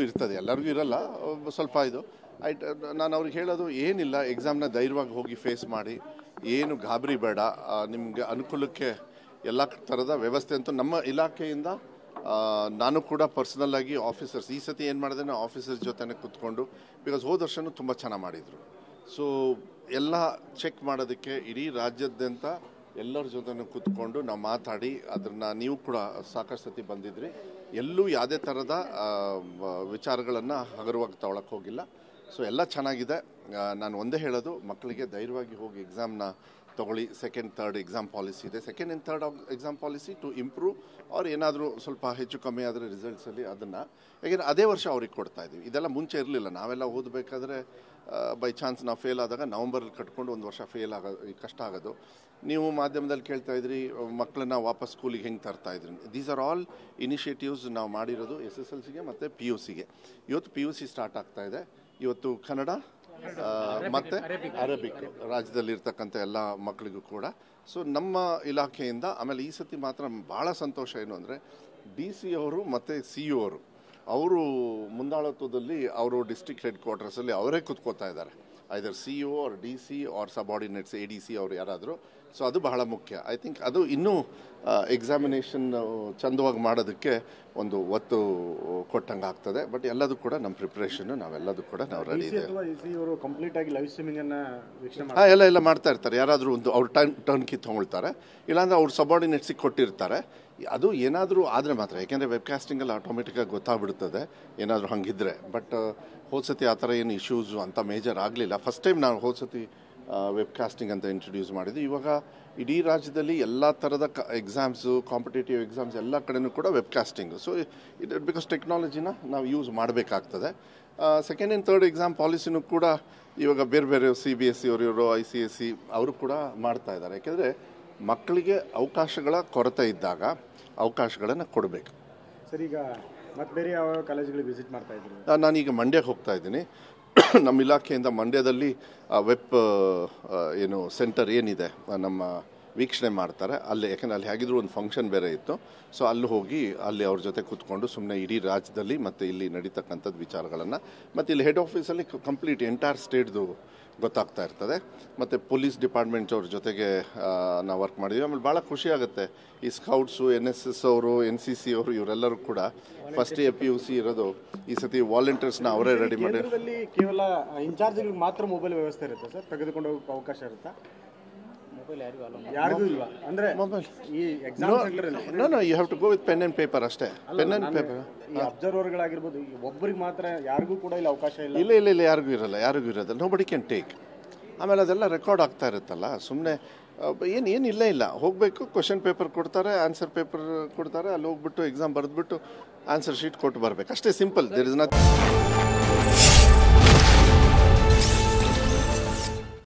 ಇರ್ತದೆ, ಎಲ್ಲರಿಗೂ ಇರಲ್ಲ, ಸ್ವಲ್ಪ ಇದು ನಾನು ಅವ್ರಿಗೆ ಹೇಳೋದು ಏನಿಲ್ಲ, ಎಕ್ಸಾಮ್ನ ಧೈರ್ಯವಾಗಿ ಹೋಗಿ ಫೇಸ್ ಮಾಡಿ, ಏನು ಗಾಬರಿ ಬೇಡ, ನಿಮಗೆ ಅನುಕೂಲಕ್ಕೆ ಎಲ್ಲ ಥರದ ವ್ಯವಸ್ಥೆ ಅಂತೂ ನಮ್ಮ ಇಲಾಖೆಯಿಂದ ನಾನು ಕೂಡ ಪರ್ಸನಲ್ ಆಗಿ ಆಫೀಸರ್ಸ್ ಈ ಸತಿ ಏನು ಮಾಡಿದೆ ನಾನು ಆಫೀಸರ್ಸ್ ಜೊತೆನೇ ಕೂತ್ಕೊಂಡು, ಬಿಕಾಸ್ ಹೋದ ವರ್ಷವೂ ತುಂಬ ಚೆನ್ನಾಗಿ ಮಾಡಿದರು. ಸೊ ಎಲ್ಲ ಚೆಕ್ ಮಾಡೋದಕ್ಕೆ ಇಡೀ ರಾಜ್ಯಾದ್ಯಂತ ಎಲ್ಲರ ಜೊತೆನೂ ಕೂತ್ಕೊಂಡು ನಾವು ಮಾತಾಡಿ ಅದನ್ನು ನೀವು ಕೂಡ ಸಾಕಷ್ಟು ಸತಿ ಬಂದಿದ್ರಿ, ಎಲ್ಲೂ ಯಾವುದೇ ಥರದ ವಿಚಾರಗಳನ್ನು ಹಗುರವಾಗಿ ತಗೊಳಕ್ಕೆ ಹೋಗಿಲ್ಲ. ಸೊ ಎಲ್ಲ ಚೆನ್ನಾಗಿದೆ. ನಾನು ಒಂದೇ ಹೇಳೋದು, ಮಕ್ಕಳಿಗೆ ಧೈರ್ಯವಾಗಿ ಹೋಗಿ ಎಕ್ಸಾಮ್ನ ತೊಗೊಳ್ಳಿ. ಸೆಕೆಂಡ್ ಥರ್ಡ್ ಎಕ್ಸಾಮ್ ಪಾಲಿಸಿ ಇದೆ, second and third exam policy to improve, ಅವ್ರು ಏನಾದರೂ ಸ್ವಲ್ಪ ಹೆಚ್ಚು ಕಮ್ಮಿ ಆದರೆ ರಿಸಲ್ಟ್ಸಲ್ಲಿ ಅದನ್ನು, ಯಾಕೆಂದರೆ ಅದೇ ವರ್ಷ ಅವ್ರಿಗೆ ಕೊಡ್ತಾ ಇದ್ದೀವಿ. ಇದೆಲ್ಲ ಮುಂಚೆ ಇರಲಿಲ್ಲ. ನಾವೆಲ್ಲ ಓದಬೇಕಾದ್ರೆ ಬೈ ಚಾನ್ಸ್ ನಾವು ಫೇಲ್ ಆದಾಗ ನವಂಬರಲ್ಲಿ ಕಟ್ಕೊಂಡು ಒಂದು ವರ್ಷ ಫೇಲ್ ಕಷ್ಟ ಆಗೋದು. ನೀವು ಮಾಧ್ಯಮದಲ್ಲಿ ಕೇಳ್ತಾ ಇದ್ರಿ ಮಕ್ಕಳನ್ನ ವಾಪಸ್ ಸ್ಕೂಲಿಗೆ ಹೆಂಗೆ ತರ್ತಾ ಇದ್ರಿ. ದೀಸ್ ಆರ್ ಆಲ್ ಇನಿಷಿಯೇಟಿವ್ಸ್ ನಾವು ಮಾಡಿರೋದು SSLCಗೆ ಮತ್ತು PUCಗೆ. ಇವತ್ತು PUC ಸ್ಟಾರ್ಟ್ ಆಗ್ತಾ ಇದೆ. ಇವತ್ತು ಕನ್ನಡ ಮತ್ತು ಅರೇಬಿಕ್ ರಾಜ್ಯದಲ್ಲಿರ್ತಕ್ಕಂಥ ಎಲ್ಲ ಮಕ್ಕಳಿಗೂ ಕೂಡ. ಸೊ ನಮ್ಮ ಇಲಾಖೆಯಿಂದ ಆಮೇಲೆ ಈ ಸತಿ ಮಾತ್ರ ಭಾಳ ಸಂತೋಷ ಏನು ಅಂದರೆ DC ಅವರು ಮತ್ತು CO ಅವರು ಮುಂದಾಳತ್ವದಲ್ಲಿ ಅವರು ಡಿಸ್ಟ್ರಿಕ್ಟ್ ಹೆಡ್ ಕ್ವಾರ್ಟರ್ಸಲ್ಲಿ ಅವರೇ ಕೂತ್ಕೋತಾ ಇದ್ದಾರೆ, either CO or DC or subordinates ADC ಅವರು ಯಾರಾದರೂ. ಸೊ ಅದು ಬಹಳ ಮುಖ್ಯ. ಐ ಥಿಂಕ್ ಅದು ಇನ್ನೂ ಎಕ್ಸಾಮಿನೇಷನ್ ಚಂದವಾಗಿ ಮಾಡೋದಕ್ಕೆ ಒಂದು ಒತ್ತು ಕೊಟ್ಟಂಗೆ ಆಗ್ತದೆ. ಬಟ್ ಎಲ್ಲದೂ ಕೂಡ ನಮ್ಮ ಪ್ರಿಪ್ರೇಷನ್ನು ನಾವೆಲ್ಲದೂ ಕೂಡ ನಾವು ರೆಡಿ ಇದೆ. ಎಲ್ಲ ಮಾಡ್ತಾ ಇರ್ತಾರೆ. ಯಾರಾದರೂ ಒಂದು ಅವ್ರು ಟರ್ನ್ ಕಿ ತೊಗೊಳ್ತಾರೆ, ಇಲ್ಲಾಂದರೆ ಅವ್ರು ಸಬಾರ್ಡಿನೇಟ್ಸಿಗೆ ಕೊಟ್ಟಿರ್ತಾರೆ. ಅದು ಏನಾದರೂ ಆದರೆ ಮಾತ್ರ, ಯಾಕೆಂದರೆ ವೆಬ್ಕಾಸ್ಟಿಂಗಲ್ಲಿ ಆಟೋಮೆಟಿಕ್ಕಾಗಿ ಗೊತ್ತಾಗ್ಬಿಡ್ತದೆ ಏನಾದರೂ ಹಂಗಿದ್ರೆ. ಬಟ್ ಹೋದ್ಸತಿ ಆ ಥರ ಏನು ಇಶ್ಯೂಸು ಅಂತ ಮೇಜರ್ ಆಗಲಿಲ್ಲ. ಫಸ್ಟ್ ಟೈಮ್ ನಾವು ಹೋದ್ಸತಿ ವೆಬ್ಕಾಸ್ಟಿಂಗ್ ಅಂತ ಇಂಟ್ರೊಡ್ಯೂಸ್ ಮಾಡಿದ್ವಿ. ಇವಾಗ ಇಡೀ ರಾಜ್ಯದಲ್ಲಿ ಎಲ್ಲ ಥರದ ಎಕ್ಸಾಮ್ಸು, ಕಾಂಪಿಟೇಟಿವ್ ಎಕ್ಸಾಮ್ಸ್ ಎಲ್ಲ ಕಡೆಯೂ ಕೂಡ ವೆಬ್ಕಾಸ್ಟಿಂಗು. ಸೊ ಬಿಕಾಸ್ ಟೆಕ್ನಾಲಜಿನ ನಾವು ಯೂಸ್ ಮಾಡಬೇಕಾಗ್ತದೆ. ಸೆಕೆಂಡ್ ಆ್ಯಂಡ್ ಥರ್ಡ್ ಎಕ್ಸಾಮ್ ಪಾಲಿಸಿನೂ ಕೂಡ ಇವಾಗ ಬೇರೆ ಬೇರೆ CBSE ಅವರು ICSE ಅವರು ಕೂಡ ಮಾಡ್ತಾ ಇದ್ದಾರೆ. ಯಾಕೆಂದರೆ ಮಕ್ಕಳಿಗೆ ಅವಕಾಶಗಳ ಕೊರತೆ ಇದ್ದಾಗ ಅವಕಾಶಗಳನ್ನು ಕೊಡಬೇಕು. ಸರ್, ಈಗ ಮತ್ತೆ ಬೇರೆ ಯಾವ ಕಾಲೇಜುಗಳಿಗೆ ವಿಸಿಟ್ ಮಾಡ್ತಾ ಇದ್ದೀನಿ? ನಾನೀಗ ಮಂಡ್ಯಕ್ಕೆ ಹೋಗ್ತಾ ಇದ್ದೀನಿ. ನಮ್ಮ ಇಲಾಖೆಯಿಂದ ಮಂಡ್ಯದಲ್ಲಿ ವೆಬ್ ಏನು ಸೆಂಟರ್ ಏನಿದೆ ನಮ್ಮ ವೀಕ್ಷಣೆ ಮಾಡ್ತಾರೆ ಅಲ್ಲಿ. ಯಾಕೆಂದರೆ ಅಲ್ಲಿ ಹೇಗಿದ್ರು ಒಂದು ಫಂಕ್ಷನ್ ಬೇರೆ ಇತ್ತು. ಸೊ ಅಲ್ಲಿ ಹೋಗಿ ಅಲ್ಲಿ ಅವ್ರ ಜೊತೆ ಕೂತ್ಕೊಂಡು ಸುಮ್ಮನೆ ಇಡೀ ರಾಜ್ಯದಲ್ಲಿ ಮತ್ತು ಇಲ್ಲಿ ನಡೀತಕ್ಕಂಥದ್ದು ವಿಚಾರಗಳನ್ನು, ಮತ್ತು ಇಲ್ಲಿ ಹೆಡ್ ಆಫೀಸಲ್ಲಿ ಕಂಪ್ಲೀಟ್ ಎಂಟೈರ್ ಸ್ಟೇಟ್ದು ಗೊತ್ತಾಗ್ತಾ ಇರ್ತದೆ. ಮತ್ತು ಪೊಲೀಸ್ ಡಿಪಾರ್ಟ್ಮೆಂಟ್ ಅವ್ರ ಜೊತೆಗೆ ನಾವು ವರ್ಕ್ ಮಾಡಿದ್ವಿ. ಆಮೇಲೆ ಭಾಳ ಖುಷಿ ಆಗುತ್ತೆ. ಈ ಸ್ಕೌಟ್ಸು, NSS ಅವರು, NCC ಅವರು ಇವರೆಲ್ಲರೂ ಕೂಡ ಫಸ್ಟ್ ಇಯರ್ PUC ಇರೋದು. ಈ ಸತಿ ವಾಲಂಟಿಯರ್ಸ್ನ ಅವರೇ ರೆಡಿ ಮಾಡಿ. ಕೇವಲ ಇನ್ಚಾರ್ಜ್ಗಳಿಗೆ ಮಾತ್ರ ಮೊಬೈಲ್ ವ್ಯವಸ್ಥೆ ಇರುತ್ತೆ ಸರ್, ತೆಗೆದುಕೊಂಡು ಹೋಗೋಕ್ಕೆ ಅವಕಾಶ ಇರುತ್ತಾ? ಯಾರಿಗೂ ಇಲ್ವಾ? ಅಂದರೆ ಮೊಬೈಲ್ ಈ exam no you have to go with pen and paper ಅಷ್ಟೇ. ಪೆನ್ ಆ್ಯಂಡ್ ಪೇಪರ್ ಈ ಅಬ್ಸರ್ವರ್ಗಳಾಗಿರ್ಬೋದು, ಒಬ್ಬರಿಗೆ ಮಾತ್ರ, ಯಾರಿಗೂ ಕೂಡ ಇಲ್ಲಿ ಅವಕಾಶ ಇಲ್ಲ. ಇಲ್ಲ ಯಾರಿಗೂ ಇರೋದಿಲ್ಲ. Nobody can take. ಆಮೇಲೆ ಅದೆಲ್ಲ ರೆಕಾರ್ಡ್ ಆಗ್ತಾ ಇರುತ್ತಲ್ಲ, ಸುಮ್ಮನೆ ಏನಿಲ್ಲ ಹೋಗಬೇಕು, ಕ್ವಶನ್ ಪೇಪರ್ ಕೊಡ್ತಾರೆ, ಆನ್ಸರ್ ಪೇಪರ್ ಕೊಡ್ತಾರೆ, ಅಲ್ಲಿ ಹೋಗ್ಬಿಟ್ಟು ಎಕ್ಸಾಮ್ ಬರೆದ್ಬಿಟ್ಟು ಆನ್ಸರ್ ಶೀಟ್ ಕೊಟ್ಟು ಬರಬೇಕು ಅಷ್ಟೇ. ಸಿಂಪಲ್. There is nothing.